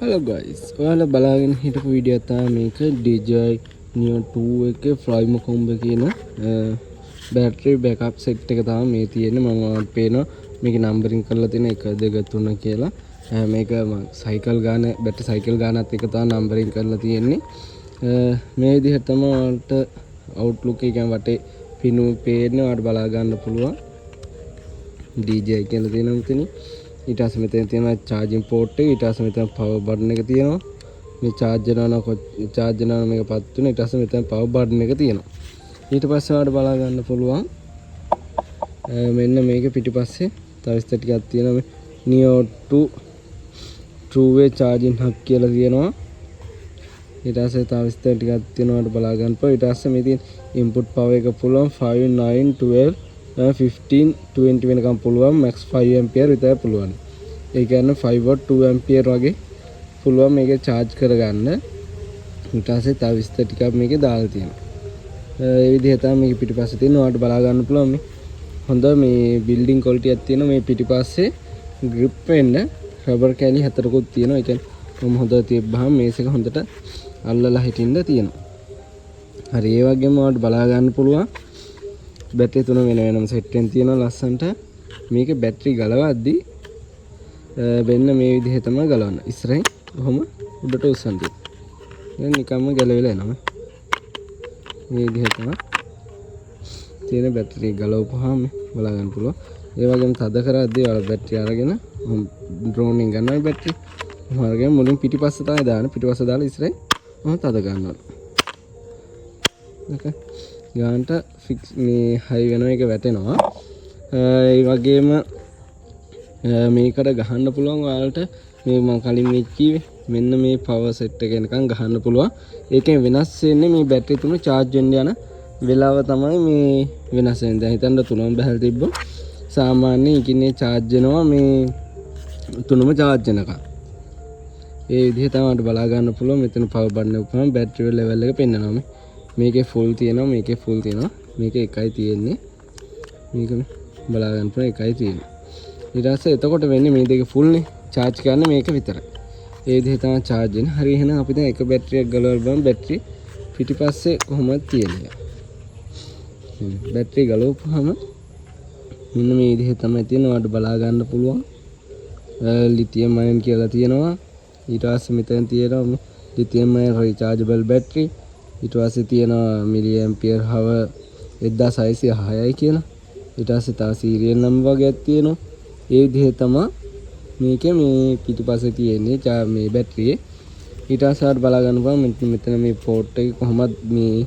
Hello guys, ඔයාලා බලාගෙන හිටපු වීඩියෝ තමයි මේක DJI Neo 2 එකේ Flymo Combo කියන බැටරි බෑකප් සෙට් එක තමයි මේ තියෙන්නේ. මම ඔයාලට පේනවා මේකේ නම්බරින් කරලා තියෙන 1 2 3 කියලා. මේක සයිකල් ගාන බැටරි සයිකල් ගානත් එක තමයි නම්බරින් කරලා තියෙන්නේ. මේ විදිහට තමයි ඔයාලට outlook එක කියන්නේ වටේ පිනු පේන්නේ ඔයාලට බලා ගන්න පුළුවන්. DJI කියලා තියෙනවා මෙතන. ඊට පස්සේ මෙතන තියෙනවා charging port එක. ඊට පස්සේ මෙතන power button එක තියෙනවා. මේ charge කරනවා මේක පත් වෙනවා. ඊට පස්සේ මෙතන power button එක තියෙනවා. ඊට පස්සේ ඔයාලට බලා ගන්න පුළුවන් මෙන්න මේක පිටිපස්සේ තව විස්තර ටිකක් තියෙනවා. මේ Neo 2 true way charging hub කියලා තියෙනවා. ඊට පස්සේ තව විස්තර ටිකක් තියෙනවා ඔයාලට බලා ගන්න පුළුවන්. ඊට පස්සේ මේ තියෙන input power එක පුළුවන් 5 9 12 15 20 වෙනකම් පුළුවන්. max 5 ampere විතර පුළුවන්. ඒ කියන්නේ 5 watt 2 ampere වගේ පුළුවන් මේක charge කරගන්න. ඊට පස්සේ තව විස්තර ටිකක් මේකේ දාලා තියෙනවා. ඒ විදිහට තමයි මේක පිටිපස්සේ තියෙන. ඔයාලට බලා ගන්න පුළුවන් මේ හොඳ මේ building quality එකක් තියෙනවා. මේ පිටිපස්සේ grip වෙන්න rubber කැලි 4කුත් තියෙනවා. ඒ කියන්නේ මොම හොඳට තියබ්බහම මේස් එක හොඳට අල්ලලා හිටින්න තියෙනවා. හරි ඒ වගේම ඔයාලට බලා ගන්න පුළුවන් බැටරි තුන වෙනම සෙට් වෙන තියෙනවා ලස්සන්ට. මේක බැටරි ගලවද්දි වෙන්න මේ විදිහේ තමයි ගලවන්න. ඉස්සරහින් කොහොම උඩට උස්සන් තියෙනවා. දැන් නිකම්ම ගැලවිලා එනවා. මේ විදිහේ තමයි තියෙන බැටරි ගලවපුවාම බලා ගන්න පුළුවන්. ඒ වගේම තද කරද්දී ඔයාලා බැටරි අරගෙන ඩ්‍රෝන් එකෙන් ගන්නවා බැටරි. අරගෙන මුලින් පිටිපස්ස තමයි දාන්න. පිටිපස්ස දාලා ඉස්සරහින් තද ගන්නවා. ඕකේ. ගානට ෆික්ස් මේ හයි වෙනවා එක වැටෙනවා. ඒ වගේම මේකට ගහන්න පුළුවන් ඔයාලට මේ මම කලින් මේ කිව්වේ මෙන්න මේ පවර් සෙට් එක එනකන් ගහන්න පුළුවන්. ඒකෙන් වෙනස් වෙන්නේ මේ බැටරි තුන charge වෙන්න යන වෙලාව තමයි මේ වෙනස් වෙන්නේ. දැන් හිතන්න තුනම බහලා තිබ්බොත් සාමාන්‍යයෙන් ඉකින්නේ charge වෙනවා මේ තුනම charge වෙනකන්. ඒ විදිහ තමයි බලා ගන්න පුළුවන්. මෙතන පවර් බටන් එක උපම බැටරි ලෙවල් එක පෙන්නනවා. මේකේ ෆුල් තියෙනවා, මේකේ ෆුල් තියෙනවා. මේක එකයි තියෙන්නේ. මේක බලා ගන්න පුළුවන් එකයි තියෙන්නේ. ඊට පස්සේ එතකොට වෙන්නේ මේ දෙක ෆුල් නේ. charge කරන්න මේක විතරයි. ඒ විදිහට තමයි charge වෙන්නේ. හරි එහෙනම් අපි දැන් එක බැටරියක් ගලවලා බලමු බැටරි පිටිපස්සේ කොහොමද තියෙන්නේ. බැටරි ගලවපුවාම මෙන්න මේ විදිහට තමයි තියෙනවා. ඔයාලට බලා ගන්න පුළුවන්. ලිතියම් අයන් කියලා තියෙනවා. ඊට පස්සේ මෙතන තියෙනවා ලිතියම් අයන් rechargeable battery. ඊට පස්සේ තියෙනවා මිලි ඇම්පියර් hour 1606යි කියලා. ඊට පස්සේ තව සීරියල් නම්බර් වගේක් තියෙනවා. ඒ විදිහේ තමයි මේකේ මේ පිටිපස්සේ තියෙන්නේ මේ බැටරියේ. ඊට පස්සේ බලා ගන්න පුළුවන් මෙතන මේ පෝට් එක කොහොමද මේ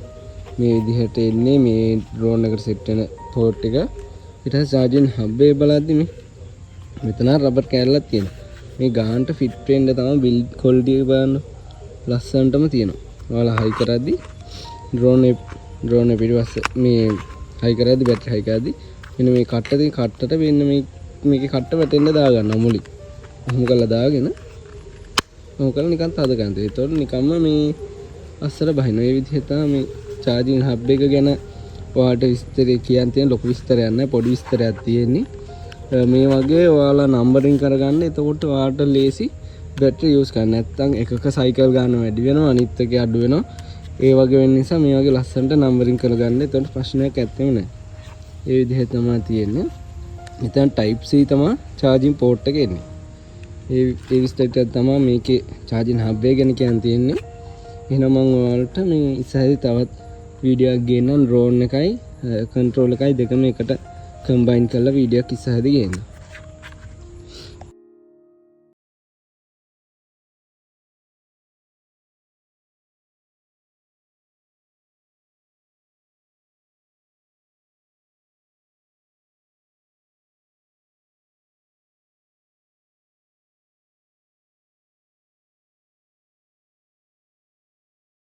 විදිහට එන්නේ මේ ඩ්‍රෝන් එකට සෙට් වෙන පෝට් එක. ඊට පස්සේ charging hub එක බලද්දි මෙතන රබර් කෑල්ලක් තියෙනවා. මේ ගානට ෆිට වෙන්න තමයි බිල්ඩ් ක්වොලිටි එක බලන්න ලස්සනටම තියෙනවා. ඔයාලා හයි කරද්දි ඩ්‍රෝන් එක පිටිපස්සේ මේ හයි කරද්දි බැටරි හයි කරද්දි මෙන්න මේ කට්ටට වෙන්න මේකේ කට්ට වැටෙන්න දා ගන්නවා මුලින්. ඔහොම කරලා දාගෙන ඔහොම කරලා නිකන් තද ගන්න. ඒතකොට නිකම්ම මේ අස්සර බහිනවා. මේ විදිහට තමයි මේ charging hub එක ගැන ඔයාලට විස්තරය කියන්න තියෙන ලොකු විස්තරයක් නැහැ. පොඩි විස්තරයක් තියෙන්නේ. මේ වගේ ඔයාලා නම්බරින් කරගන්න. එතකොට ඔයාලට ලේසි බැටරි යූස් කරන්න. නැත්නම් එකක සයිකල් ගන්න වැඩි වෙනවා, අනිත් එකේ අඩු වෙනවා. ඒ වගේ වෙන නිසා මේ වගේ ලස්සනට නම්බරින් කරගන්න. එතකොට ප්‍රශ්නයක් ඇත්තෙම නැහැ. ඒ විදිහට තමයි තියෙන්නේ. මෙතන type C තමයි charging port එක එන්නේ. ඒ විස්තර ටික තමයි මේකේ charging hub එක ගැන කියන්න තියෙන්නේ. එහෙනම් මම ඔයාලට මේ ඉස්සරහදී තවත් වීඩියෝ එකක් ගේන්නම්. drone එකයි control එකයි දෙකම එකට combine කරලා වීඩියෝ එකක් ඉස්සරහදී ගේන්නම්.